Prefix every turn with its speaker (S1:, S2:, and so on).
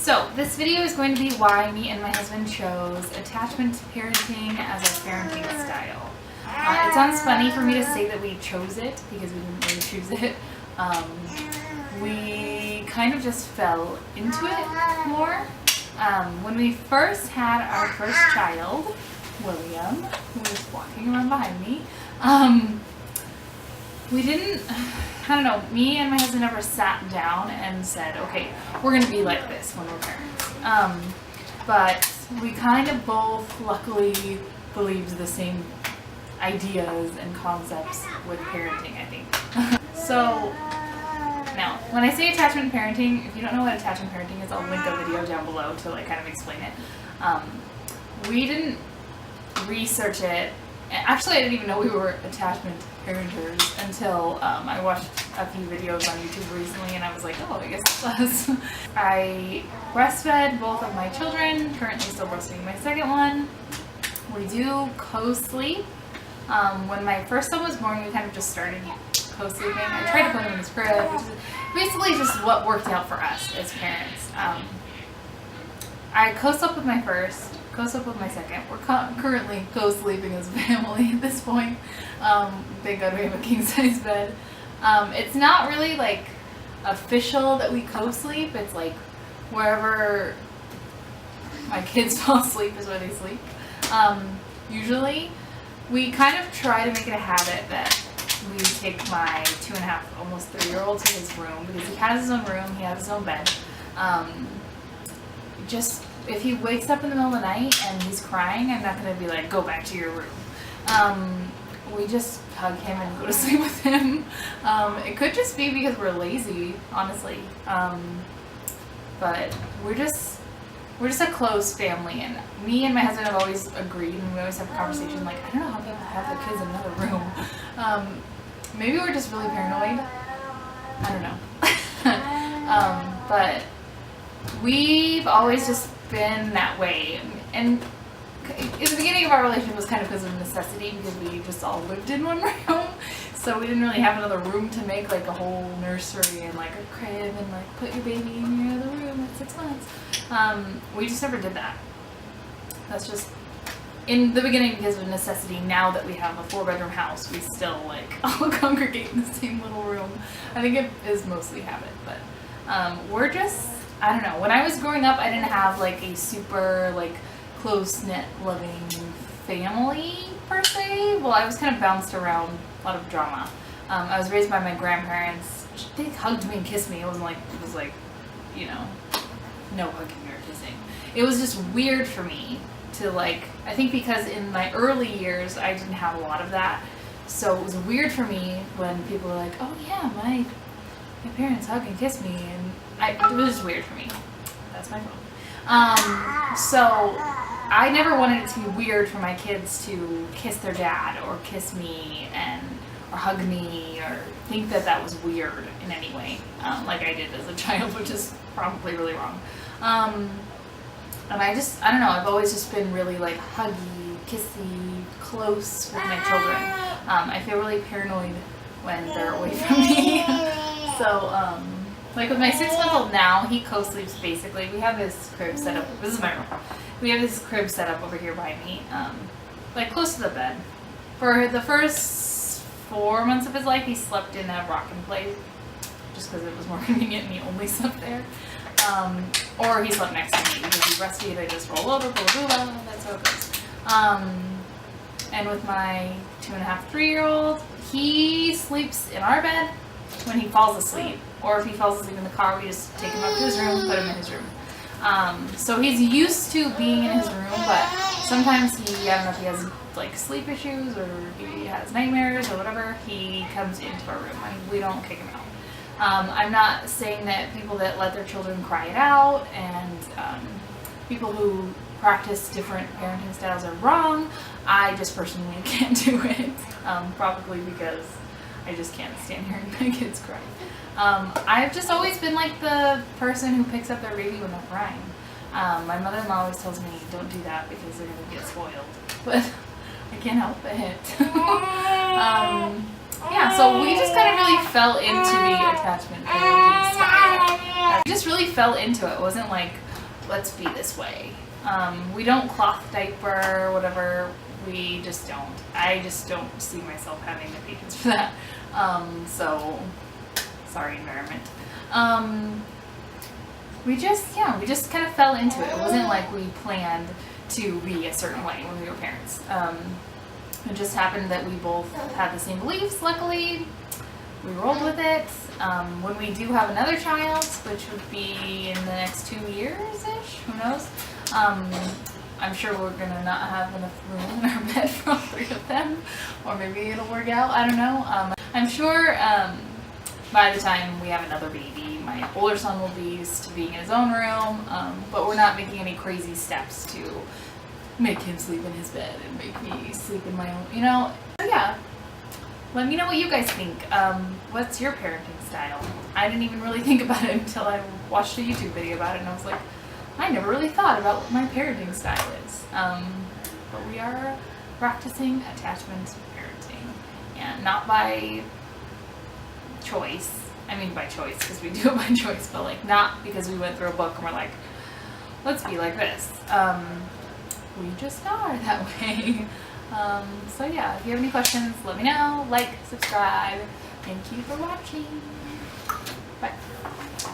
S1: So this video is going to be why me and my husband chose attachment parenting as our parenting style. It sounds funny for me to say that we chose it because we didn't really choose it. We kind of just fell into it more. When we first had our first child, William, who was walking around behind me, we didn't, I don't know, me and my husband never sat down and said, okay, we're going to be like this when we're parents. But we kind of both luckily believed the same ideas and concepts with parenting, I think. So, now, when I say attachment parenting, if you don't know what attachment parenting is, I'll link a video down below to kind of explain it. We didn't research it. Actually, I didn't even know we were attachment parenters until I watched a few videos on YouTube recently, and I was like, oh, I guess it was. I breastfed both of my children, currently still breastfeeding my second one. We do co-sleep. When my first son was born, we kind of just started co-sleeping. I tried to put him in his crib, which is basically just what worked out for us as parents. I co-slept with my first, co-slept with my second. We're currently co-sleeping as a family at this point. Thank God we have a king-size bed. It's not really like official that we co-sleep. It's like wherever my kids fall asleep is where they sleep. Usually, we kind of try to make it a habit that we take my 2.5, almost 3-year-old to his room because he has his own room, he has his own bed. Just if he wakes up in the middle of the night and he's crying, I'm not going to be like, go back to your room. We just hug him and go to sleep with him. It could just be because we're lazy, honestly. But we're just a close family, and me and my husband have always agreed, and we always have a conversation like, I don't know how people have the kids in another room. Maybe we're just really paranoid. I don't know. But we've always just been that way, and in the beginning of our relationship was kind of because of necessity, because we just all lived in one room, so we didn't really have another room to make like a whole nursery and like a crib and like put your baby in your other room at 6 months. We just never did that. That's just in the beginning because of necessity. Now that we have a 4-bedroom house, we still like all congregate in the same little room. I think it is mostly habit, but we're just, I don't know. When I was growing up, I didn't have like a super like close-knit loving family per se. Well, I was kind of bounced around a lot of drama. I was raised by my grandparents. They hugged me and kissed me. It was like, you know, no hugging or kissing. It was just weird for me to like, I think because in my early years I didn't have a lot of that, so it was weird for me when people were like, oh yeah, my parents hug and kiss me, and it was just weird for me. That's my phone. So I never wanted it to be weird for my kids to kiss their dad or kiss me or hug me or think that that was weird in any way, like I did as a child, which is probably really wrong. And I don't know, I've always just been really like huggy, kissy, close with my children. I feel really paranoid when they're away from me. So, like with my 6-month-old now, he co-sleeps basically. We have this crib set up, this is my room. We have this crib set up over here by me, like close to the bed. For the first 4 months of his life, he slept in a rock and play, just because it was more convenient and he only slept there. Or he slept next to me because he breastfeed, I just roll over, blah, blah, blah, that's how it goes. And with my 2.5, 3-year-old, he sleeps in our bed when he falls asleep, or if he falls asleep in the car, we just take him up to his room, put him in his room. So he's used to being in his room, but sometimes I don't know if he has like sleep issues or he has nightmares or whatever, he comes into our room and we don't kick him out. I'm not saying that people that let their children cry it out and people who practice different parenting styles are wrong. I just personally can't do it, probably because I just can't stand hearing my kids cry. I've just always been like the person who picks up their baby when they're crying. My mother-in-law always tells me, don't do that because they're going to get spoiled. But I can't help it. Yeah, so we just kind of really fell into the attachment parenting style. We just really fell into it. It wasn't like, let's be this way. We don't cloth diaper or whatever. We just don't. I just don't see myself having the patience for that. So, sorry, environment. We just kind of fell into it. It wasn't like we planned to be a certain way when we were parents. It just happened that we both had the same beliefs, luckily. We rolled with it. When we do have another child, which would be in the next 2 years-ish, who knows? I'm sure we're gonna not have enough room in our bed for all 3 of them, or maybe it'll work out, I don't know. I'm sure by the time we have another baby, my older son will be used to being in his own room, but we're not making any crazy steps to make him sleep in his bed and make me sleep in my own, you know? So yeah, let me know what you guys think. What's your parenting style? I didn't even really think about it until I watched a YouTube video about it, and I was like, I never really thought about what my parenting style is. But we are practicing attachment parenting, and not by choice. I mean by choice, because we do it by choice, but like not because we went through a book and we're like, let's be like this. We just are that way. So yeah, if you have any questions, let me know. Like, subscribe. Thank you for watching. Bye.